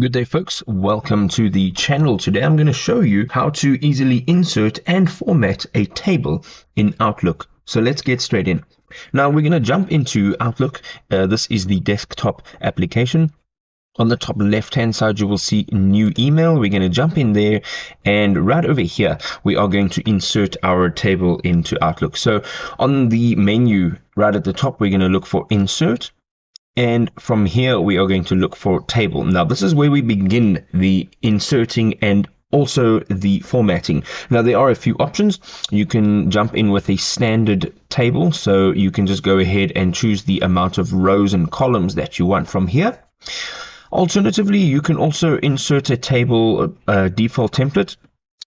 Good day, folks. Welcome to the channel. Today I'm going to show you how to easily insert and format a table in Outlook. So let's get straight in. Now we're going to jump into Outlook. This is the desktop application. On the top left hand side you will see new email. We're going to jump in there, and right over here we are going to insert our table into Outlook. So on the menu right at the top we're going to look for insert. And from here, we are going to look for table. Now, this is where we begin the inserting and also the formatting. Now, there are a few options. You can jump in with a standard table. So you can just go ahead and choose the amount of rows and columns that you want from here. Alternatively, you can also insert a table default template.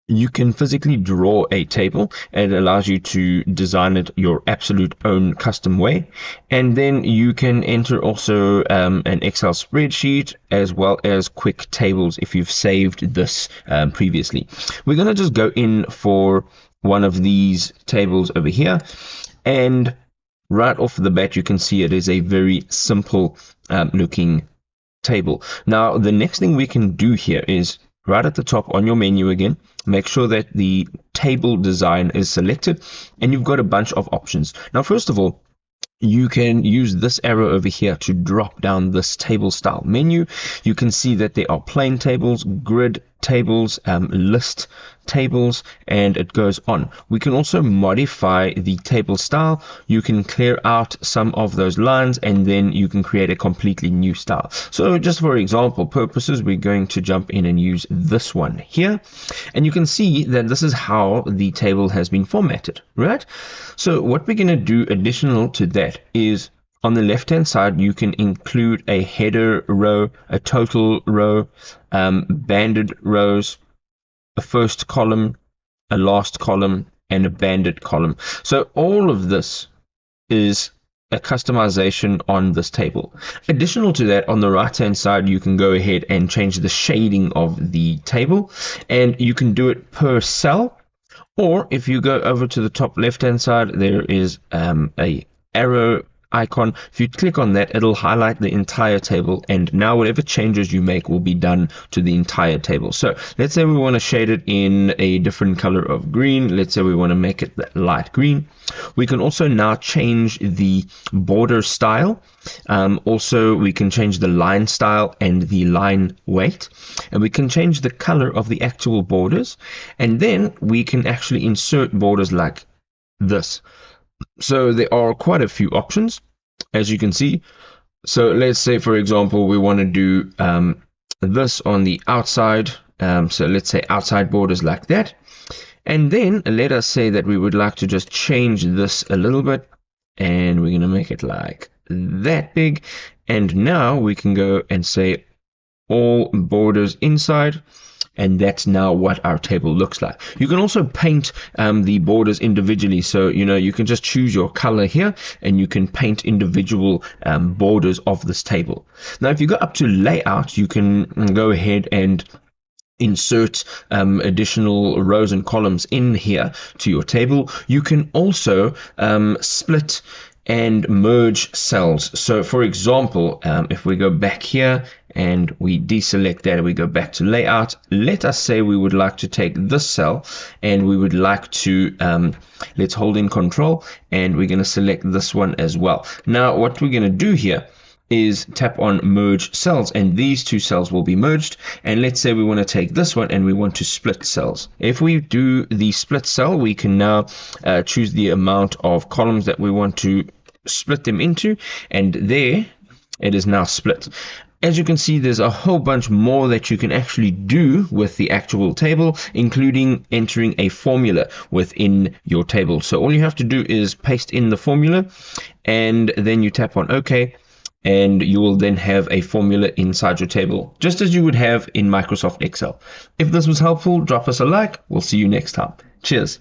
You can physically draw a table, and it allows you to design it your absolute own custom way. And then you can enter also an Excel spreadsheet as well as quick tables if you've saved this previously. We're going to just go in for one of these tables over here, and right off the bat you can see it is a very simple looking table. Now the next thing we can do here is right at the top on your menu again, make sure that the table design is selected, and you've got a bunch of options. Now, first of all, you can use this arrow over here to drop down this table style menu. You can see that there are plain tables, grid tables, list tables, and it goes on. We can also modify the table style. You can clear out some of those lines, and then you can create a completely new style. So just for example purposes, we're going to jump in and use this one here, and you can see that this is how the table has been formatted, right? So what we're going to do additional to that is on the left hand side you can include a header row, a total row, banded rows, a first column, a last column, and a banded column. So all of this is a customization on this table. Additional to that, on the right hand side you can go ahead and change the shading of the table, and you can do it per cell. Or if you go over to the top left hand side, there is a arrow icon. If you click on that, it'll highlight the entire table, and now whatever changes you make will be done to the entire table. So let's say we want to shade it in a different color of green. Let's say we want to make it light green. We can also now change the border style. Also, we can change the line style and the line weight, and we can change the color of the actual borders, and then we can actually insert borders like this. So there are quite a few options, as you can see. So let's say, for example, we want to do this on the outside. So let's say outside borders like that. And then let us say that we would like to just change this a little bit, and we're going to make it like that big. And now we can go and say all borders inside. And that's now what our table looks like. You can also paint the borders individually. So, you can just choose your color here, and you can paint individual borders of this table. Now, if you go up to layout, you can go ahead and insert additional rows and columns in here to your table. You can also split and merge cells. So for example, if we go back here and we deselect that and we go back to layout, let us say we would like to take this cell and we would like to let's hold in control, and we're going to select this one as well. Now what we're going to do here is tap on merge cells, and these two cells will be merged. And let's say we want to take this one and we want to split cells. If we do the split cell, we can now choose the amount of columns that we want to split them into, and there it is now split. As you can see, there's a whole bunch more that you can actually do with the actual table, including entering a formula within your table. So all you have to do is paste in the formula, and then you tap on OK, and you will then have a formula inside your table, just as you would have in Microsoft Excel. If this was helpful, drop us a like. We'll see you next time. Cheers.